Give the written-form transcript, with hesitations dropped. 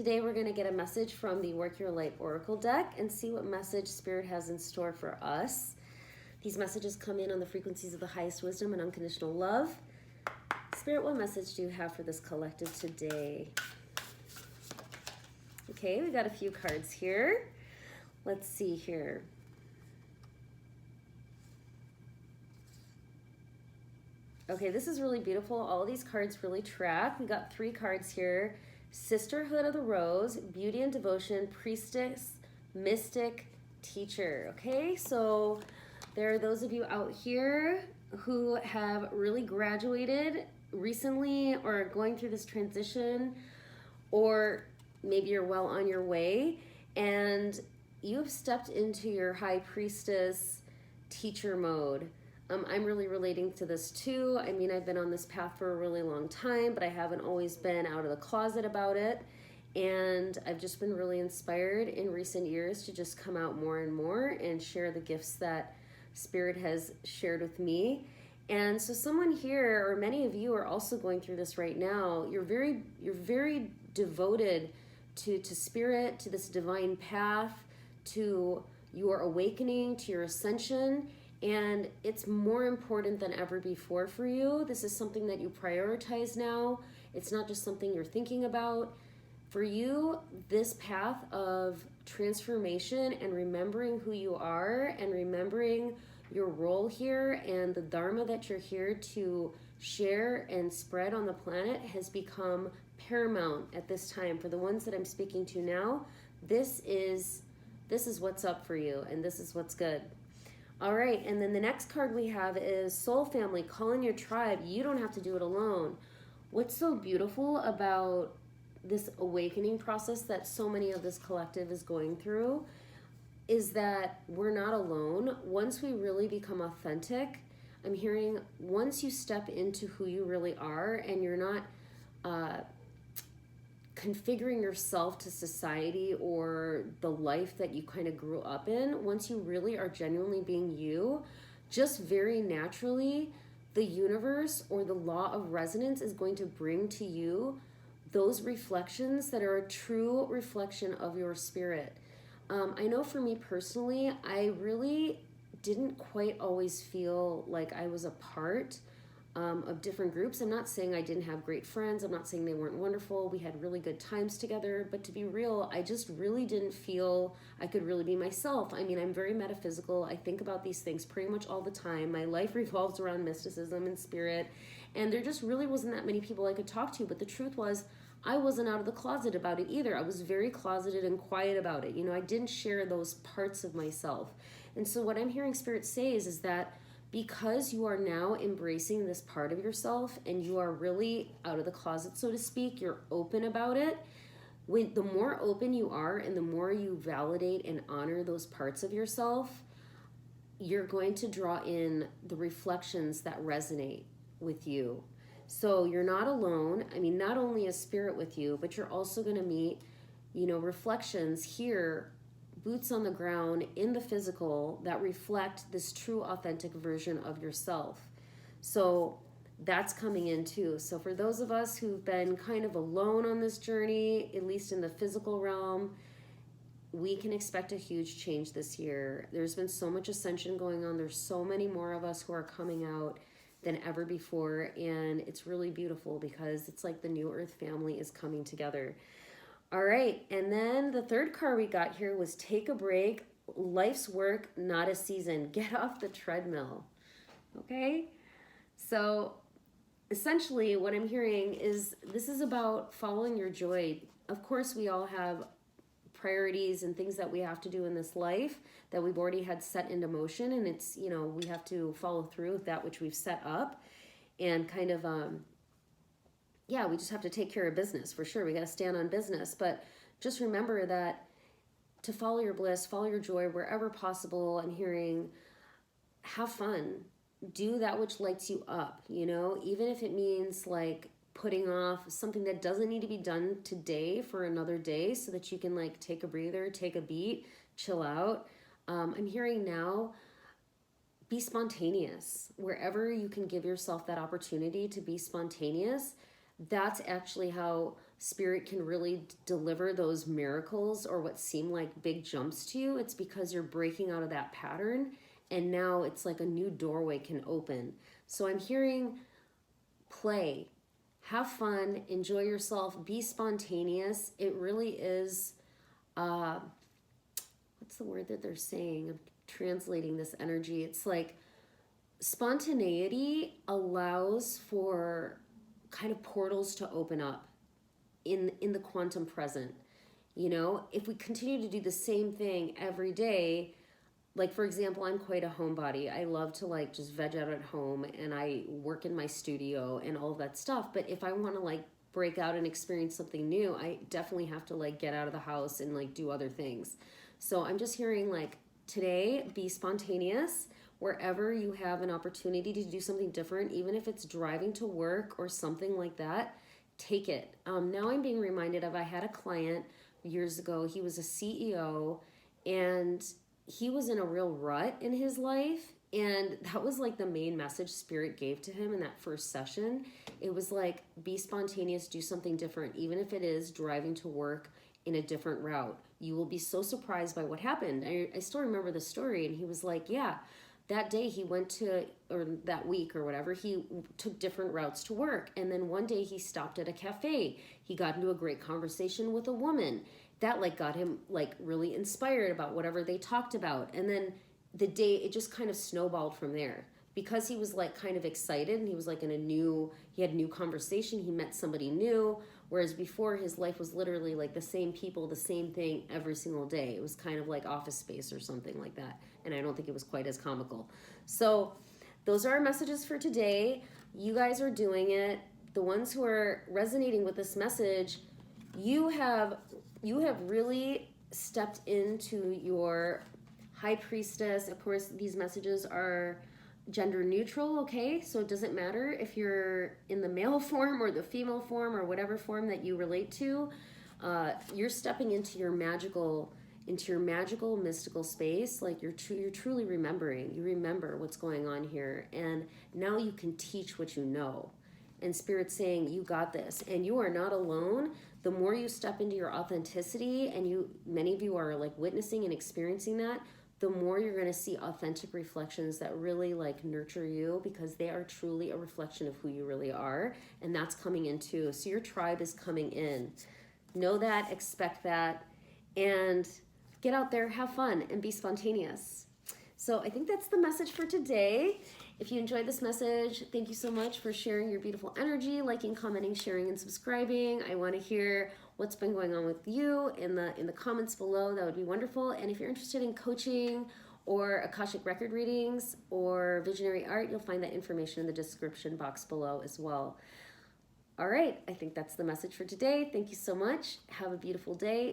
Today we're going to get a message from the Work Your Light Oracle deck and see what message Spirit has in store for us. These messages come in on the frequencies of the highest wisdom and unconditional love. Spirit, what message do you have for this collective today? Okay, we got a few cards here. Let's see here. Okay, this is really beautiful. All these cards really track. We got 3 cards here. Sisterhood of the Rose, Beauty and Devotion, Priestess, Mystic, Teacher. Okay, so there are those of you out here who have really graduated recently or going through this transition, or maybe you're well on your way and you've stepped into your High Priestess teacher mode. I'm really relating to this too. I mean, I've been on this path for a really long time, but I haven't always been out of the closet about it. And I've just been really inspired in recent years to just come out more and more and share the gifts that Spirit has shared with me. And so someone here, or many of you, are also going through this right now. You're very devoted to Spirit, to this divine path, to your awakening, to your ascension. And it's more important than ever before for you. This is something that you prioritize now. It's not just something you're thinking about. For you, this path of transformation and remembering who you are and remembering your role here and the Dharma that you're here to share and spread on the planet has become paramount at this time. For the ones that I'm speaking to now, this is what's up for you, and this is what's good. All right, and then the next card we have is Soul Family, call in your tribe. You don't have to do it alone. What's so beautiful about this awakening process that so many of this collective is going through is that we're not alone. Once we really become authentic, I'm hearing once you step into who you really are and you're not configuring yourself to society or the life that you kind of grew up in, once you really are genuinely being you, just very naturally, the universe or the law of resonance is going to bring to you those reflections that are a true reflection of your spirit. I know for me personally, I really didn't quite always feel like I was a part of different groups. I'm not saying I didn't have great friends. I'm not saying they weren't wonderful. We had really good times together. But to be real, I just really didn't feel I could really be myself. I mean, I'm very metaphysical. I think about these things pretty much all the time. My life revolves around mysticism and spirit. And there just really wasn't that many people I could talk to. But the truth was, I wasn't out of the closet about it either. I was very closeted and quiet about it. You know, I didn't share those parts of myself. And so what I'm hearing Spirit say is that because you are now embracing this part of yourself and you are really out of the closet, so to speak, you're open about it. The more open you are and the more you validate and honor those parts of yourself, you're going to draw in the reflections that resonate with you. So you're not alone. I mean, not only is Spirit with you, but you're also going to meet, reflections here, boots on the ground in the physical that reflect this true authentic version of yourself. So that's coming in too. So for those of us who've been kind of alone on this journey, at least in the physical realm, we can expect a huge change this year. There's been so much ascension going on. There's so many more of us who are coming out than ever before, and it's really beautiful because it's like the new Earth family is coming together. All right, and then the third card we got here was Take a Break, Life's Work, Not a Season. Get off the treadmill, okay? So essentially what I'm hearing is this is about following your joy. Of course, we all have priorities and things that we have to do in this life that we've already had set into motion, and it's, we have to follow through with that which we've set up and kind of we just have to take care of business for sure. We got to stand on business, but just remember that to follow your bliss, follow your joy wherever possible. And hearing, have fun, do that which lights you up, even if it means like putting off something that doesn't need to be done today for another day so that you can like take a breather, take a beat, chill out. I'm hearing now, be spontaneous. Wherever you can give yourself that opportunity to be spontaneous, that's actually how Spirit can really deliver those miracles or what seem like big jumps to you, it's because you're breaking out of that pattern, and now it's like a new doorway can open. So I'm hearing play, have fun, enjoy yourself, be spontaneous. It really is, what's the word that they're saying? I'm translating this energy. It's like spontaneity allows for kind of portals to open up in the quantum present. You know, if we continue to do the same thing every day, like for example, I'm quite a homebody. I love to like just veg out at home, and I work in my studio and all of that stuff. But if I want to like break out and experience something new, I definitely have to like get out of the house and like do other things. So I'm just hearing like today, be spontaneous wherever you have an opportunity to do something different, even if it's driving to work or something like that. Take it. Now I'm being reminded of, I had a client years ago. He was a CEO, and he was in a real rut in his life, and that was like the main message Spirit gave to him in that first session. It was like, be spontaneous, do something different, even if it is driving to work in a different route. You will be so surprised by what happened. I still remember the story, and he was like, yeah, that day he went to, or that week or whatever, he took different routes to work. And then one day he stopped at a cafe. He got into a great conversation with a woman that like got him like really inspired about whatever they talked about. And then the day, it just kind of snowballed from there, because he was like kind of excited, and he was like he had new conversation, he met somebody new. Whereas before, his life was literally like the same people, the same thing every single day. It was kind of like Office Space or something like that. And I don't think it was quite as comical. So those are our messages for today. You guys are doing it. The ones who are resonating with this message, you have really stepped into your High Priestess. Of course, these messages are gender neutral, okay? So it doesn't matter if you're in the male form or the female form or whatever form that you relate to. You're stepping into your magical mystical space. Like you're truly remembering. You remember what's going on here, and now you can teach what you know. And Spirit's saying, you got this, and you are not alone. The more you step into your authenticity, and many of you are like witnessing and experiencing that, the more you're going to see authentic reflections that really like nurture you, because they are truly a reflection of who you really are. And that's coming in too. So your tribe is coming in. Know that, expect that, and get out there, have fun, and be spontaneous. So I think that's the message for today. If you enjoyed this message, thank you so much for sharing your beautiful energy, liking, commenting, sharing, and subscribing. I want to hear what's been going on with you in the comments below. That would be wonderful. And if you're interested in coaching or Akashic record readings or visionary art, you'll find that information in the description box below as well. All right, I think that's the message for today. Thank you so much. Have a beautiful day.